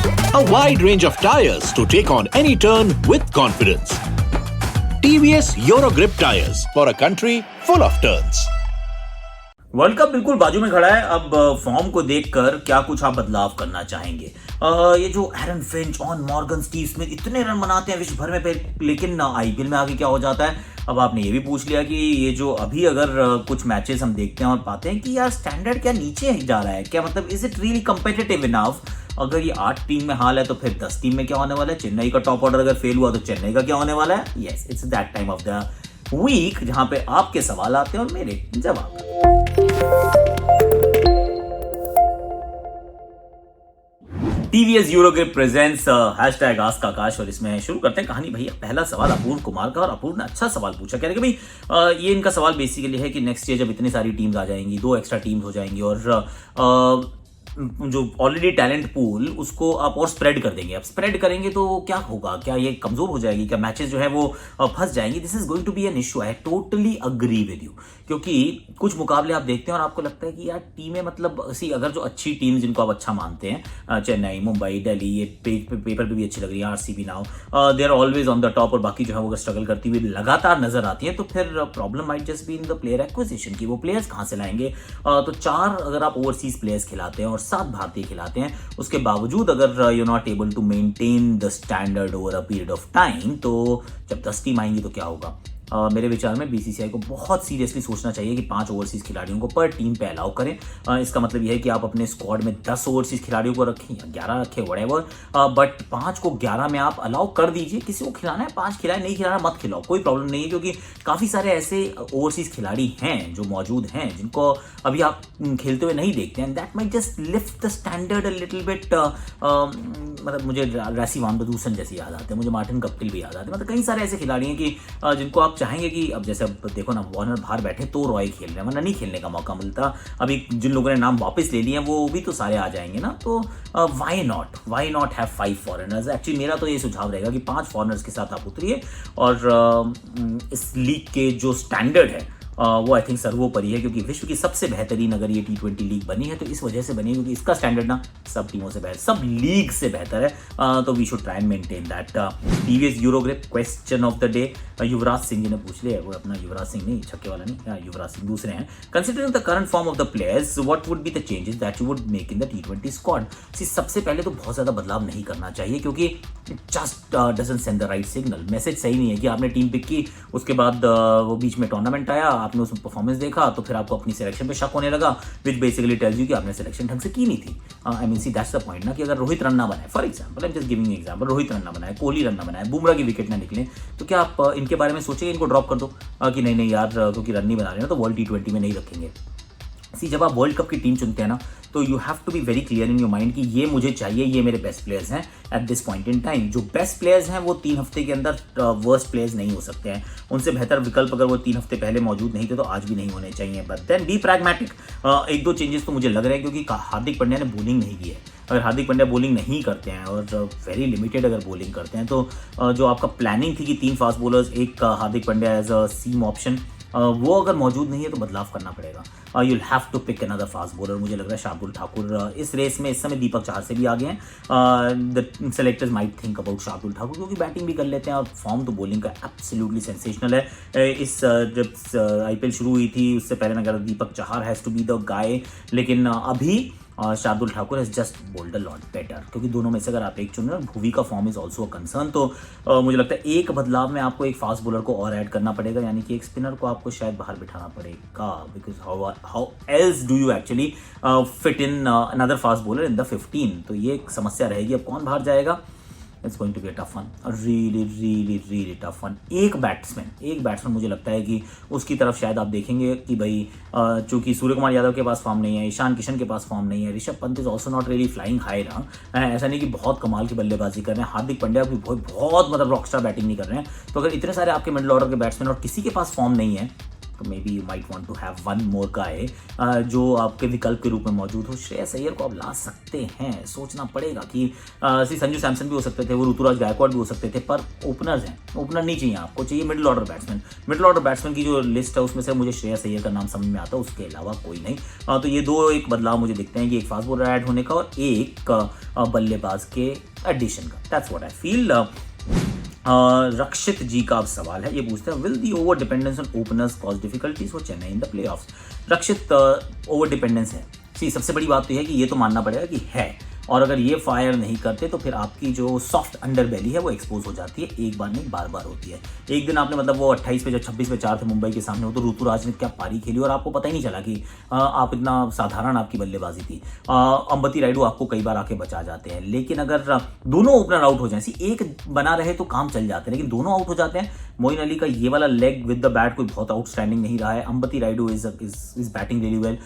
A wide range of tires to take on any turn with confidence. TVS Eurogrip tires for a country full of turns. World cup बिल्कुल बाजू में खड़ा है। अब form को देखकर क्या कुछ आप बदलाव करना चाहेंगे? ये जो Aaron Finch, on Morgan, Steve Smith इतने रन बनाते हैं विश्व भर में, लेकिन आईपीएल में आगे क्या हो जाता है? अब आपने ये भी पूछ लिया कि ये जो अभी अगर कुछ मैचेस हम देखते हैं और पाते हैं कि यार स्टैंडर्ड क्या नीचे जा रहा है, क्या मतलब is it really competitive enough? अगर ये 8 टीम में हाल है तो फिर 10 टीम में क्या होने वाला है? चेन्नई का टॉप ऑर्डर अगर फेल हुआ तो चेन्नई का क्या होने वाला है? Yes, it's that time of the week जहां पे आपके सवाल आते हैं और मेरे जवाब। टीवीएस यूरोग्रिप प्रेजेंट्स #AskAkash और इसमें शुरू करते हैं कहानी। भैया पहला सवाल अपूर्व कुमार का, और अपूर्व ने अच्छा सवाल पूछा। कह रहे कि भाई ये इनका सवाल बेसिकली है कि नेक्स्ट ईयर जब इतनी सारी टीम्स आ जाएंगी, 2 एक्स्ट्रा टीम्स हो जाएंगी और जो ऑलरेडी टैलेंट पूल उसको आप और स्प्रेड कर देंगे। अब स्प्रेड करेंगे तो क्या होगा? क्या ये कमजोर हो जाएगी? क्या मैचेस जो है वो फंस जाएंगी? This is going to be an issue. I totally agree with you, क्योंकि कुछ मुकाबले आप देखते हैं और आपको लगता है कि यार टीमें मतलब अगर जो अच्छी टीम जिनको आप अच्छा मानते हैं, चेन्नई, मुंबई, दिल्ली, ये पेपर पे भी अच्छी लग रही है, RCB now they are always on the top, और बाकी जो है वो अगर स्ट्रगल करती हुई लगातार नजर आती है तो फिर problem might just be in the player acquisition की वो प्लेयर्स कहां से लाएंगे। तो 4 अगर आप ओवरसीज प्लेयर्स खिलाते हैं और 7 भारतीय खिलाते हैं, उसके बावजूद अगर you not able to maintain the standard over a period of time, तो जब 10 टीम आएंगी तो क्या होगा? मेरे विचार में बीसीसीआई को बहुत सीरियसली सोचना चाहिए कि 5 ओवरसीज खिलाड़ियों को पर टीम पे अलाउ करें। इसका मतलब यह है कि आप अपने स्क्वाड में 10 ओवरसीज खिलाड़ियों को रखें या 11 रखें, व्हाटएवर, बट 5 को 11 में आप अलाउ कर दीजिए। किसी को खिलाना है 5 खिलाए, नहीं खिलाना मत खिलाओ, कोई प्रॉब्लम नहीं है, क्योंकि काफी सारे ऐसे ओवरसीज खिलाड़ी हैं जो मौजूद हैं जिनको अभी आप खेलते हुए नहीं देखते हैं। That might just lift the standard a little bit. मतलब मुझे रासी वानबधूसन जैसे याद आते हैं, मुझे मार्टिन गप्टिल भी याद आते हैं। मतलब कई सारे ऐसे खिलाड़ी हैं कि जिनको आप चाहेंगे कि अब जैसे अब देखो ना, वार्नर बाहर बैठे तो रॉय खेल रहे हैं, वरना नहीं खेलने का मौका मिलता। अभी जिन लोगों ने नाम वापस ले लिए हैं वो भी तो सारे आ जाएंगे ना, तो why not have 5 foreigners? Actually मेरा तो ये सुझाव रहेगा कि 5 फॉरेनर्स के साथ आप उतरिए, और इस लीग के जो स्टैंडर्ड है वो आई थिंक सर्वोपरि है, क्योंकि विश्व की सबसे बेहतरीन अगर ये T20 लीग बनी है तो इस वजह से बनी है क्योंकि इसका स्टैंडर्ड ना सब टीमों से बेहतर, सब लीग से बेहतर है। तो we should try and maintain that. TVS Eurogrip question of the day Yuvraj Singh ji ने पूछ लिया। वो अपना युवराज सिंह नहीं, छक्के वाला नहीं, युवराज सिंह दूसरे हैं। Considering the current form of the players, what would be the changes that you would make in the T20 squad? सबसे पहले तो बहुत ज्यादा बदलाव नहीं करना चाहिए, क्योंकि it just doesn't send the write signal. Message सही नहीं है कि आपने टीम पिक की, उसके बाद वो बीच में टूर्नामेंट आया, आपने उसमें परफॉर्मेंस देखा तो फिर आपको अपनी सिलेक्शन पे शक होने लगा, विच बेसिकली टेल्स यू कि आपने सिलेक्शन ढंग से की नहीं थी। I mean see that's the point ना, कि अगर रोहित रन ना बनाए, for example I am just giving example, Rohit run ना बनाए, कोहली रन ना बनाए, बुमराह की विकेट ना निकले, तो क्या आप इनके बारे में सोचेंगे इनको ड्रॉप कर दो कि नहीं यार क्योंकि रन नहीं बना रहे ना तो वर्ल्ड T20 में नहीं रखेंगे? जब आप वर्ल्ड कप की टीम चुनते हैं ना, तो you have to be very clear in your mind कि ये मुझे चाहिए, ये मेरे बेस्ट प्लेयर्स हैं at this point in time. जो बेस्ट प्लेयर्स हैं वो 3 हफ्ते के अंदर वर्स्ट प्लेयर्स नहीं हो सकते हैं। उनसे बेहतर विकल्प अगर वो 3 हफ्ते पहले मौजूद नहीं थे तो आज भी नहीं होने चाहिए। But then be pragmatic. 1-2 changes तो मुझे लग रहे हैं, क्योंकि हार्दिक पांड्या ने बॉलिंग नहीं की है। अगर हार्दिक पांड्या बॉलिंग नहीं करते हैं और वेरी लिमिटेड अगर बॉलिंग करते हैं, तो जो आपका प्लानिंग थी कि 3 फास्ट बॉलर्स, एक Hardik Pandya as a seam option, वो अगर मौजूद नहीं है तो बदलाव करना पड़ेगा। You'll have to pick another fast bowler. मुझे लग रहा है शार्दुल ठाकुर इस रेस में इस समय दीपक चाहर से भी आगे हैं। The selectors might think about Shardul Thakur, क्योंकि बैटिंग भी कर लेते हैं और फॉर्म तो बॉलिंग का एब्सोल्युटली सेंसेशनल है। इस जब आईपीएल शुरू हुई थी उससे पहले मैं कह रहा Deepak Chahar has to be the guy, लेकिन अभी Shardul Thakur has just bowled a lot better, क्योंकि दोनों में से अगर आप एक चुन रहे हो, भुवी का form is also a concern. तो मुझे लगता है एक बदलाव में आपको एक फास्ट बॉलर को और ऐड करना पड़ेगा, यानी कि एक स्पिनर को आपको शायद बाहर बिठाना पड़ेगा, because how else do you actually fit in another fast bowler in the 15? तो ये एक समस्या रहेगी। अब कौन बाहर जाएगा? It's going to be a tough one, really tough one. एक बैट्समैन मुझे लगता है कि उसकी तरफ शायद आप देखेंगे कि भाई चूंकि सूर्य कुमार यादव के पास फॉर्म नहीं है, ईशान किशन के पास फॉर्म नहीं है, Rishabh Pant is also not really flying high ना, ऐसा नहीं कि बहुत कमाल की बल्लेबाजी कर रहे हैं। हार्दिक पांड्या भी बहुत मतलब रॉकस्टार बैटिंग नहीं कर रहे हैं। तो अगर इतने सारे आपके मिडिल ऑर्डर के बैट्समैन और किसी के पास फॉर्म नहीं है, तो maybe you might want to have one more guy जो आपके विकल्प के रूप में मौजूद हो। श्रेयस अय्यर को आप ला सकते हैं, सोचना पड़ेगा कि संजू सैमसन भी हो सकते थे, वो ऋतुराज गायकवाड़ भी हो सकते थे, पर ओपनर्स हैं, ओपनर नहीं चाहिए आपको, चाहिए middle order batsman. Middle order batsman की जो लिस्ट है उसमें से मुझे श्रेयस अय्यर का नाम समझ में आता है, उसके अलावा कोई नहीं। तो ये दो एक बदलाव मुझे दिखते हैं कि एक फास्ट बॉलर ऐड होने का और एक बल्लेबाज के एडिशन का। That's what I feel. Rakshit ji का अब सवाल है, ये पूछते हैं will the over dependence on openers cause difficulties for Chennai in the playoffs. Rakshit over dependence है, सी सबसे बड़ी बात तो यह है कि ये तो मानना पड़ेगा कि है, और अगर ये फायर नहीं करते तो फिर आपकी जो सॉफ्ट अंडर बेली है वो एक्सपोज हो जाती है, एक बार नहीं बार बार होती है। एक दिन आपने मतलब वो 28 पे 26 पे 4 थे मुंबई के सामने, वो तो ऋतुराज ने क्या पारी खेली और आपको पता ही नहीं चला कि आप इतना साधारण आपकी बल्लेबाजी थी। अंबती रायडू आपको कई बार आके बचा जाते हैं, लेकिन अगर दोनों ओपनर आउट हो जाए, एक बना रहे तो काम चल जाते हैं, लेकिन दोनों आउट हो जाते हैं। मोइन अली का ये वाला लेग विद द बैट कोई बहुत आउटस्टैंडिंग नहीं रहा है। Ambati Rayudu is batting really well.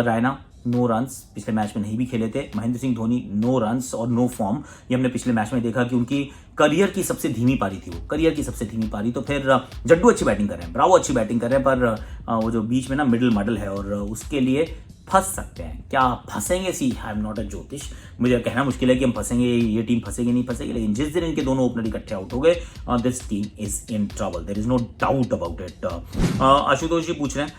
Raina no runs, पिछले मैच में नहीं भी खेले थे। महेंद्र सिंह धोनी नो रन्स और नो फॉर्म, ये हमने पिछले मैच में देखा कि उनकी करियर की सबसे धीमी पारी थी, वो करियर की सबसे धीमी पारी। तो फिर जड्डू अच्छी बैटिंग कर रहे हैं, ब्रावो अच्छी बैटिंग कर रहे हैं, पर वो जो बीच में ना मिडल मडल है और उसके लिए फंस सकते हैं। क्या फंसेंगे? सी आई एम नॉट अ ज्योतिष, मुझे कहना मुश्किल है कि हम फंसेंगे, ये टीम फंसेगी नहीं फंसेगी, लेकिन जिस दिन इनके दोनों ओपनर इकट्ठे आउट हो गए, this team is in trouble, there is no doubt about it. Ashutosh ji पूछ रहे हैं,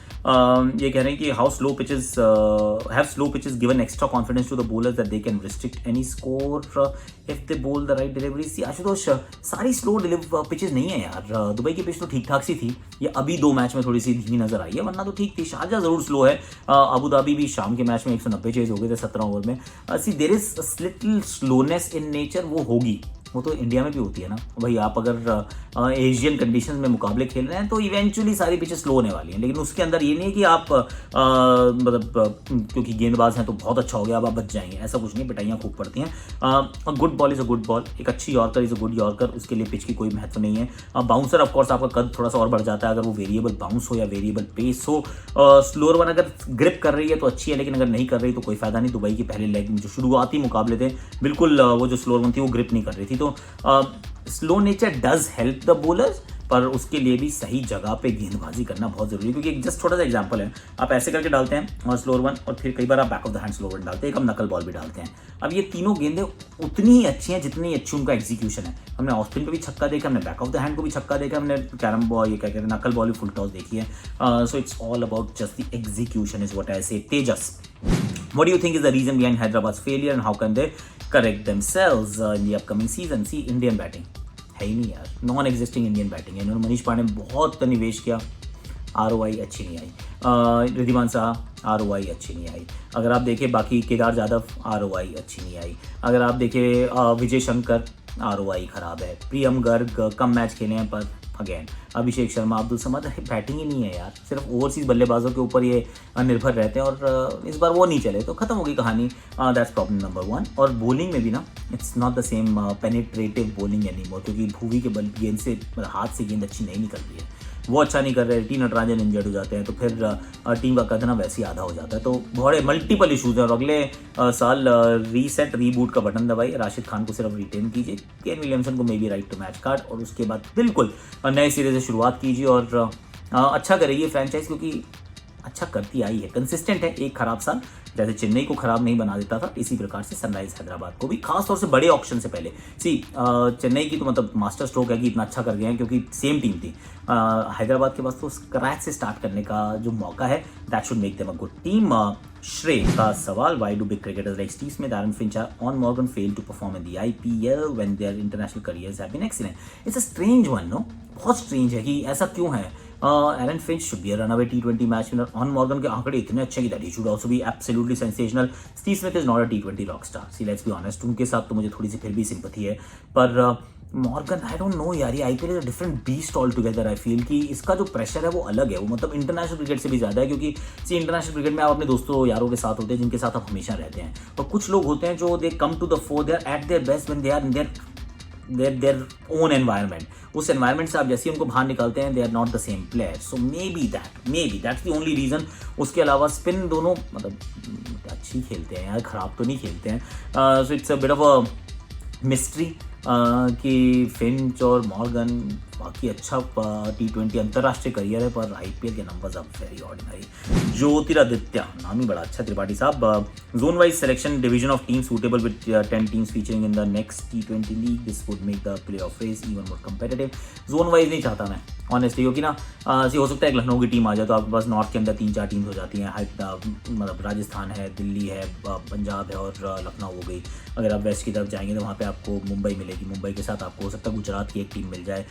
ये कह रहे हैं कि how slow pitches have slow pitches given extra confidence to the bowlers that they can restrict any score if they bowl the right delivery. See Ashutosh, सारी slow pitches नहीं है यार, दुबई की पिच तो ठीक ठाक सी थी, ये अभी 2 मैच में थोड़ी सी धीमी नजर आई है, वरना तो ठीक थी। शारजा जरूर स्लो है, अबू धाबी भी शाम के मैच में 190 चेज हो गए थे 17 ओवर में। See there is little slowness in nature, वो होगी, वो तो इंडिया में भी होती है ना भाई। आप अगर एशियन कंडीशंस में मुकाबले खेल रहे हैं तो इवेंचुअली सारी पिचेस स्लो होने वाली हैं, लेकिन उसके अंदर ये नहीं है कि आप मतलब क्योंकि गेंदबाज हैं तो बहुत अच्छा हो गया अब आप बच जाएंगे, ऐसा कुछ नहीं, पिटाइयाँ खूब पड़ती हैं। Good ball is a good ball, एक अच्छी yorker is a good yorker, उसके लिए पिच की कोई महत्व नहीं है। बाउंसर ऑफकोर्स आपका कद थोड़ा सा और बढ़ जाता है अगर वो वेरिएबल बाउंस हो या वेरिएबल पेस हो। स्लोअर वन अगर ग्रिप कर रही है तो अच्छी है, लेकिन अगर नहीं कर रही तो कोई फायदा नहीं। दुबई की पहले लेग में जो शुरुआती मुकाबले थे बिल्कुल वो जो स्लोअर वन थी वो ग्रिप नहीं कर रही थी, तो slow nature does help the bowlers, पर उसके लिए भी सही जगह पे गेंदबाजी करना बहुत जरूरी है। क्योंकि जस्ट छोटा सा एग्जांपल है, आप ऐसे करके डालते हैं और स्लोअर वन, और फिर कई बार आप back of the hand slower one डालते हैं, एक हम नकल बॉल भी डालते हैं। अब ये तीनों गेंदें उतनी ही अच्छी हैं जितनी अच्छी उनका एग्जीक्यूशन है। हमने ऑफ स्पिन पे भी छक्का देखा, हमने बैक ऑफ द हैंड को भी छक्का देखा, हमने कैरम बॉल, ये क्या कहते हैं, नकल बॉल भी फुल टॉस देखी है। So it's all about just the execution is what I से। तेजस, what do you think is the reason behind Hyderabad's failure and how can they correct themselves in the upcoming season? See, Indian batting है ही नहीं यार, non existing Indian batting है। इन्होंने मनीष पांडे बहुत निवेश किया, ROI अच्छी नहीं आई। रिद्धिमान शाह ROI अच्छी नहीं आई। अगर आप देखें बाकी केदार जाधव ROI अच्छी नहीं आई। अगर आप देखें विजय शंकर ROI खराब है। प्रियम गर्ग कम मैच खेले हैं पर अगेन अभिषेक शर्मा, अब्दुल समद, बैटिंग ही नहीं है यार, सिर्फ ओवरसीज बल्लेबाजों के ऊपर ये निर्भर रहते हैं और इस बार वो नहीं चले तो खत्म हो गई कहानी। That's problem number 1। और बॉलिंग में भी ना it's not the same penetrative bowling anymore, क्योंकि भूवी के बल गेंद से हाथ से गेंद अच्छी नहीं निकल रही है, वो अच्छा नहीं कर रहे। टी नटराजन इंजर्ड हो जाते हैं तो फिर टीम का कदना वैसे ही आधा हो जाता है। तो बड़े मल्टीपल इशूज़ हैं और अगले साल रीसेट रीबूट का बटन दबाइए, राशिद खान को सिर्फ रिटेन कीजिए, केन विलियमसन को may be right to match card, और उसके बाद बिल्कुल नए सिरे से शुरुआत कीजिए और अच्छा करेगी फ्रेंचाइज, क्योंकि अच्छा करती आई है, कंसिस्टेंट है। एक खराब साल जैसे चेन्नई को खराब नहीं बना देता था, इसी प्रकार से सनराइज हैदराबाद को भी, खासतौर से बड़े ऑक्शन से पहले। चेन्नई की तो मतलब मास्टर स्ट्रोक है कि इतना अच्छा कर गए हैं, क्योंकि सेम टीम थी। हैदराबाद के पास तो स्क्रैच से स्टार्ट करने का जो मौका है, that should make them a good team. Shrey का सवाल, why do big cricketers like Steve Smith, Aaron Finch और Eoin Morgan fail to perform in the IPL when their international careers have been excellent? It's a strange one, no, बहुत strange है कि ऐसा क्यों है। Aaron Finch should be a runaway T20 match winner. Eoin Morgan के आंकड़े इतने अच्छे कि that he should also be absolutely sensational. Steve Smith is not a T20 rock star, see let's be honest, उनके साथ तो मुझे थोड़ी सी फिर भी सिंपैथी है, पर मॉर्गन आई डोंट नो यार, ये IPL is a different beast all together. I feel कि इसका जो प्रेशर है वो अलग है, वो मतलब इंटरनेशनल क्रिकेट से भी ज़्यादा है, क्योंकि सी इंटरनेशनल क्रिकेट में आप अपने दोस्तों यारों के साथ होते हैं जिनके साथ आप हमेशा रहते हैं, और कुछ लोग होते हैं जो they come to the fore, they are at their best when they are in their own environment. उस एनवायरनमेंट से आप जैसे ही उनको बाहर निकालते हैं, they are not the same player. So maybe that's the only reason. उसके अलावा स्पिन दोनों मतलब अच्छी खेलते हैं यार, खराब तो नहीं खेलते हैं। So it's a bit of a mystery कि फिंच और मॉर्गन बाकी अच्छा T20 अंतरराष्ट्रीय करियर है, पर IPL के numbers are very ordinary. Jyotiraditya, नाम ही बड़ा अच्छा त्रिपाठी साहब। Zone wise selection division of team suitable with 10 teams featuring in the next T20 league, this would make the play off race even more competitive. Zone wise नहीं चाहता मैं honestly, क्योंकि ना हो सकता है एक लखनऊ की टीम आ जाए तो आपके पास नॉर्थ के अंदर 3-4 टीम्स हो जाती हैं। मतलब राजस्थान है, दिल्ली है, पंजाब है और लखनऊ हो गई। अगर आप वेस्ट की तरफ जाएंगे तो वहाँ पे आपको मुंबई मिलेगी, मुंबई के साथ आपको हो सकता है गुजरात की एक टीम मिल जाए।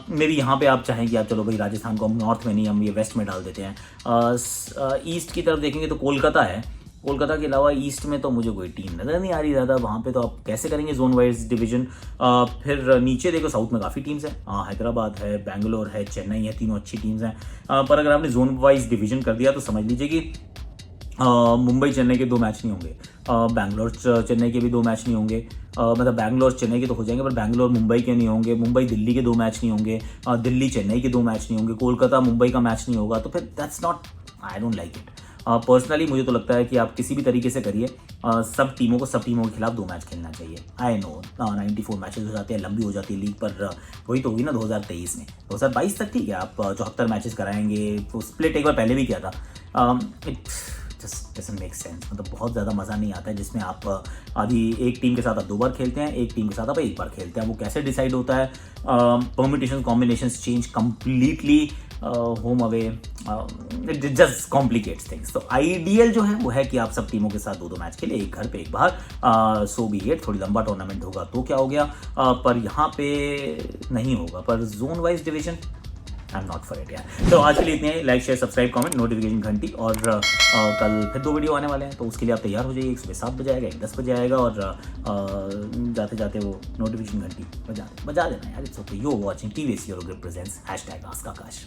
मे बी यहाँ पे आप चाहें कि आप चलो भाई राजस्थान को हम नॉर्थ में नहीं, हम ये वेस्ट में डाल देते हैं। ईस्ट की तरफ देखेंगे तो कोलकाता है, कोलकाता के अलावा ईस्ट में तो मुझे कोई टीम नज़र नहीं आ रही ज़्यादा। वहाँ पे तो आप कैसे करेंगे जोन वाइज डिवीजन। फिर नीचे देखो साउथ में काफ़ी टीम्स हैं, हैदराबाद है, बेंगलोर है, चेन्नई है, तीनों अच्छी टीम्स हैं। पर अगर आपने जोन वाइज डिवीजन कर दिया तो समझ लीजिए कि मुंबई चेन्नई के 2 मैच नहीं होंगे, बैंगलोर चेन्नई के भी 2 मैच नहीं होंगे। मतलब बैंगलोर चेन्नई के तो हो जाएंगे, पर बैंगलोर मुंबई के नहीं होंगे, मुंबई दिल्ली के 2 मैच नहीं होंगे, दिल्ली चेन्नई के 2 मैच नहीं होंगे, कोलकाता मुंबई का मैच नहीं होगा। तो फिर that's not, I don't like it. Personally मुझे तो लगता है कि आप किसी भी तरीके से करिए, सब टीमों के खिलाफ 2 मैच खेलना चाहिए। आई नो 94 मैचेस हो जाते हैं, लंबी हो जाती है लीग, पर वही तो होगी ना 2023 में। 2022 तक ठीक है, आप 74 मैचेस कराएंगे, तो स्प्लिट एक बार पहले भी किया था। It just doesn't make sense. मतलब बहुत ज़्यादा मज़ा नहीं आता है जिसमें आप आधी एक टीम के साथ आप 2 बार खेलते हैं, एक टीम के साथ आप 1 बार खेलते हैं। वो कैसे डिसाइड होता है? Permutation combination change completely, home away, it just complicates things. तो आइडियल जो है वो है कि आप सब टीमों के साथ 2-2 मैच खेले, एक घर पे एक बाहर। सो बी इट, थोड़ी लंबा टूर्नामेंट होगा तो क्या हो गया, पर यहाँ पे नहीं होगा। पर zone wise division I am not for it यार। तो आज के लिए इतने ही। Like share subscribe comment notification घंटी, और कल फिर 2 वीडियो आने वाले हैं, तो उसके लिए आप तैयार हो जाइए। एक सुबह 7 बजे आएगा, एक 10 बजे आएगा, और जाते जाते वो नोटिफिकेशन घंटी बजा देना यार। It's okay. You are watching TVS Eurogrip presents #AskAkash।